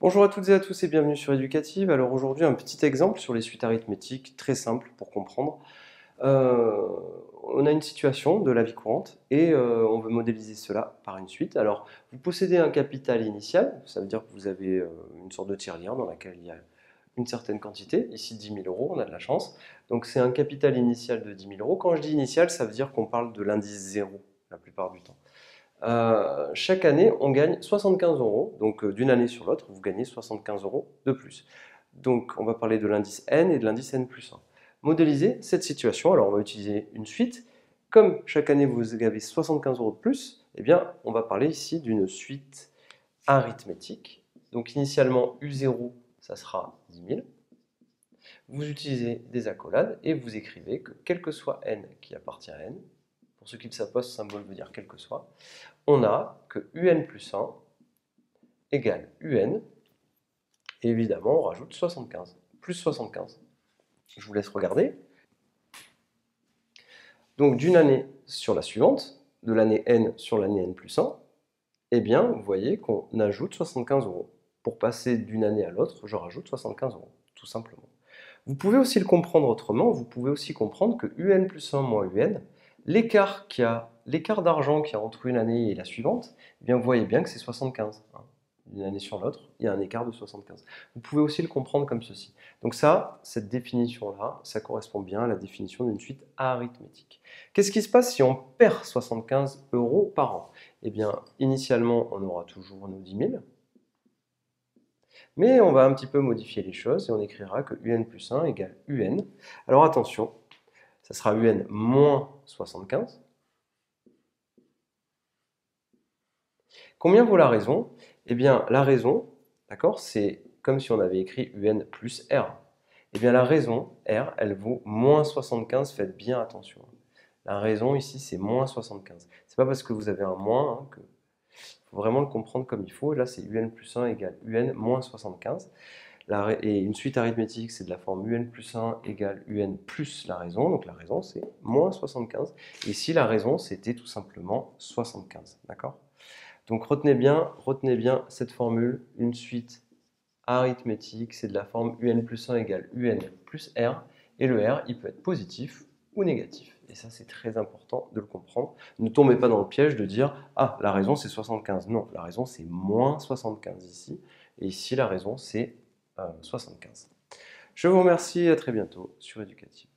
Bonjour à toutes et à tous et bienvenue sur Éducative. Alors aujourd'hui un petit exemple sur les suites arithmétiques très simple pour comprendre. Euh, on a une situation de la vie courante et on veut modéliser cela par une suite. Alors vous possédez un capital initial, ça veut dire que vous avez une sorte de tirelire dans laquelle il y a une certaine quantité, ici 10 000 euros, on a de la chance. Donc c'est un capital initial de 10 000 euros. Quand je dis initial, ça veut dire qu'on parle de l'indice zéro la plupart du temps. Chaque année, on gagne 75 euros. Donc, d'une année sur l'autre, vous gagnez 75 euros de plus. Donc, on va parler de l'indice N et de l'indice N plus 1. Modéliser cette situation, alors on va utiliser une suite. Comme chaque année, vous avez 75 euros de plus, eh bien, on va parler ici d'une suite arithmétique. Donc, initialement, U0, ça sera 10 000. Vous utilisez des accolades et vous écrivez que quel que soit N qui appartient à N, pour ceux qui ne savent pas, ce symbole veut dire quel que soit, on a que UN plus 1 égale UN, et évidemment on rajoute 75, plus 75. Je vous laisse regarder. Donc d'une année sur la suivante, de l'année N sur l'année N plus 1, eh bien vous voyez qu'on ajoute 75 euros. Pour passer d'une année à l'autre, je rajoute 75 euros, tout simplement. Vous pouvez aussi le comprendre autrement, vous pouvez aussi comprendre que UN plus 1 moins UN, l'écart d'argent qu'il y a entre une année et la suivante, eh bien vous voyez bien que c'est 75. D'une année sur l'autre, il y a un écart de 75. Vous pouvez aussi le comprendre comme ceci. Donc ça, cette définition-là, ça correspond bien à la définition d'une suite arithmétique. Qu'est-ce qui se passe si on perd 75 euros par an? Eh bien, initialement, on aura toujours nos 10 000. Mais on va un petit peu modifier les choses et on écrira que UN plus 1 égale UN. Alors attention, ça sera UN moins 75. Combien vaut la raison? Eh bien, la raison, d'accord, c'est comme si on avait écrit UN plus R. Eh bien, la raison, R, elle vaut moins 75, faites bien attention. La raison ici, c'est moins 75. C'est pas parce que vous avez un moins que faut vraiment le comprendre comme il faut. Là, c'est UN plus 1 égale UN moins 75. Et une suite arithmétique, c'est de la forme UN plus 1 égale UN plus la raison. Donc la raison, c'est moins 75. Et ici, la raison, c'était tout simplement 75. D'accord? Donc retenez bien cette formule. Une suite arithmétique, c'est de la forme UN plus 1 égale UN plus R. Et le R, il peut être positif ou négatif. Et ça, c'est très important de le comprendre. Ne tombez pas dans le piège de dire « Ah, la raison, c'est 75 ». Non, la raison, c'est moins 75 ici. Et ici, la raison, c'est 75. Je vous remercie et à très bientôt sur Éducative.